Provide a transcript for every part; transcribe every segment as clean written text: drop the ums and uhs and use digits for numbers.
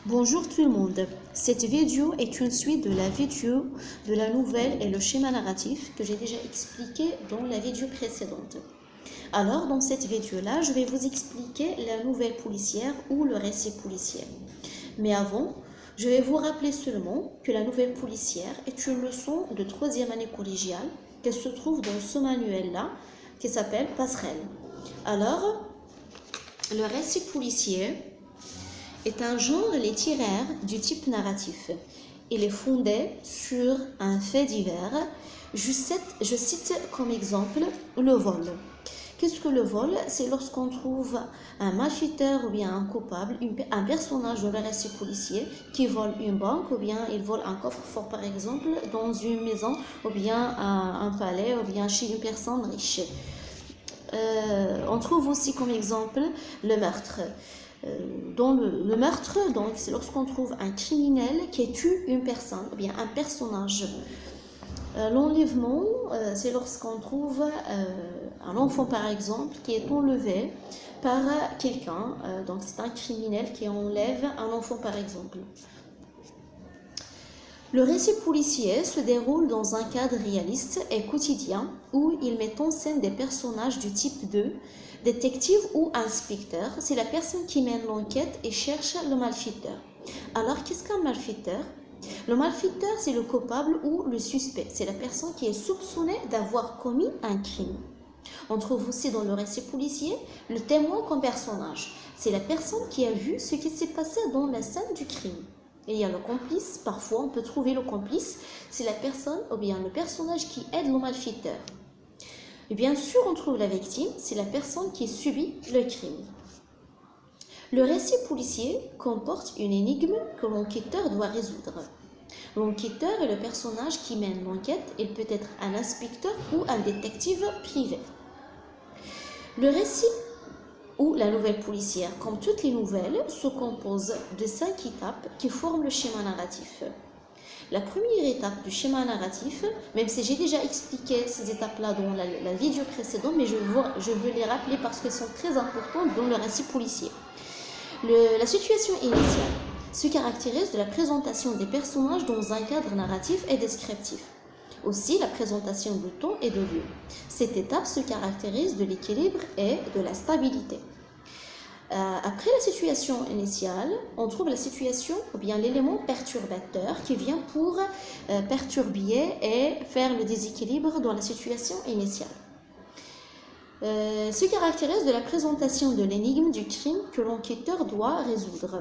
Bonjour tout le monde, cette vidéo est une suite de la vidéo de la nouvelle et le schéma narratif que j'ai déjà expliqué dans la vidéo précédente. Alors dans cette vidéo-là, je vais vous expliquer la nouvelle policière ou le récit policier. Mais avant, je vais vous rappeler seulement que la nouvelle policière est une leçon de 3e année collégiale qui se trouve dans ce manuel-là qui s'appelle Passerelle. Alors, le récit policier est un genre littéraire du type narratif. Il est fondé sur un fait divers. Je cite comme exemple le vol. Qu'est-ce que le vol? C'est lorsqu'on trouve un malfaiteur ou bien un coupable, un personnage dans le récit policier qui vole une banque ou bien il vole un coffre-fort par exemple dans une maison ou bien un palais ou bien chez une personne riche. On trouve aussi comme exemple le meurtre. Dans le meurtre, donc, c'est lorsqu'on trouve un criminel qui tue une personne, ou bien un personnage. L'enlèvement, c'est lorsqu'on trouve un enfant, par exemple, qui est enlevé par quelqu'un. Donc, c'est un criminel qui enlève un enfant, par exemple. Le récit policier se déroule dans un cadre réaliste et quotidien où il met en scène des personnages du type de détective ou inspecteur. C'est la personne qui mène l'enquête et cherche le malfaiteur. Alors, qu'est-ce qu'un malfaiteur? Le malfaiteur, c'est le coupable ou le suspect. C'est la personne qui est soupçonnée d'avoir commis un crime. On trouve aussi dans le récit policier le témoin comme personnage. C'est la personne qui a vu ce qui s'est passé dans la scène du crime. Et il y a le complice, parfois on peut trouver le complice, c'est la personne ou bien le personnage qui aide le malfaiteur. Et bien sûr, on trouve la victime, c'est la personne qui subit le crime. Le récit policier comporte une énigme que l'enquêteur doit résoudre. L'enquêteur est le personnage qui mène l'enquête, il peut être un inspecteur ou un détective privé. Le récit ou la nouvelle policière, comme toutes les nouvelles, se compose de 5 étapes qui forment le schéma narratif. La première étape du schéma narratif, même si j'ai déjà expliqué ces étapes-là dans la vidéo précédente, mais je veux les rappeler parce qu'elles sont très importantes dans le récit policier. La situation initiale se caractérise de la présentation des personnages dans un cadre narratif et descriptif. Aussi la présentation de temps et de lieu. Cette étape se caractérise de l'équilibre et de la stabilité. Après la situation initiale, on trouve la situation ou bien l'élément perturbateur qui vient pour perturber et faire le déséquilibre dans la situation initiale. Se caractérise de la présentation de l'énigme du crime que l'enquêteur doit résoudre.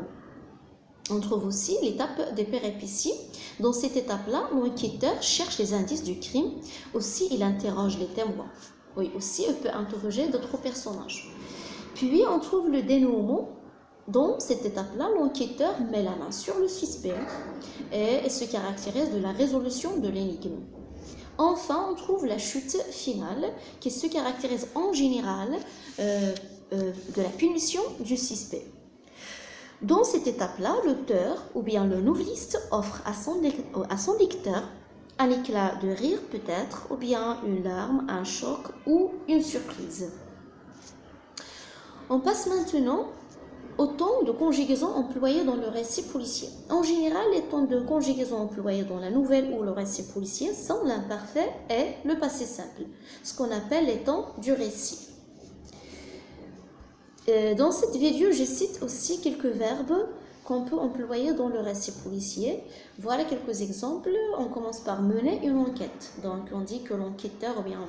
On trouve aussi l'étape des péripéties. Dans cette étape-là, l'enquêteur cherche les indices du crime. Aussi, il interroge les témoins. Oui, aussi, il peut interroger d'autres personnages. Puis, on trouve le dénouement. Dans cette étape-là, l'enquêteur met la main sur le suspect et se caractérise de la résolution de l'énigme. Enfin, on trouve la chute finale qui se caractérise en général de la punition du suspect. Dans cette étape-là, l'auteur ou bien le noveliste offre à son lecteur un éclat de rire peut-être, ou bien une larme, un choc ou une surprise. On passe maintenant au temps de conjugaison employé dans le récit policier. En général, les temps de conjugaison employés dans la nouvelle ou le récit policier sont l'imparfait et le passé simple, ce qu'on appelle les temps du récit. Dans cette vidéo, je cite aussi quelques verbes qu'on peut employer dans le récit policier. Voilà quelques exemples. On commence par mener une enquête. Donc, on dit que l'enquêteur ou bien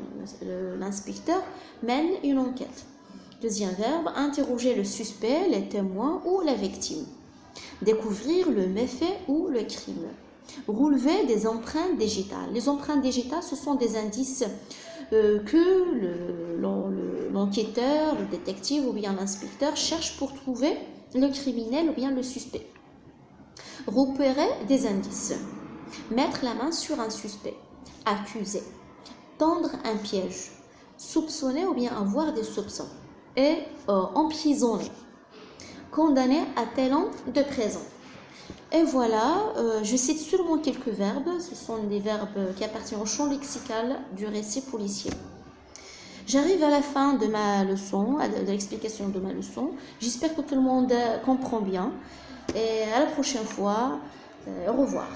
l'inspecteur mène une enquête. Deuxième verbe, interroger le suspect, les témoins ou la victime. Découvrir le méfait ou le crime. Relever des empreintes digitales. Les empreintes digitales, ce sont des indices que l'enquêteur, le détective ou bien l'inspecteur cherche pour trouver le criminel ou bien le suspect. Repérer des indices. Mettre la main sur un suspect. Accuser. Tendre un piège. Soupçonner ou bien avoir des soupçons. Et emprisonner. Condamner à tel an de prison. Et voilà, je cite seulement quelques verbes. Ce sont des verbes qui appartiennent au champ lexical du récit policier. J'arrive à la fin de ma leçon, de l'explication de ma leçon. J'espère que tout le monde comprend bien. et à la prochaine fois. Au revoir.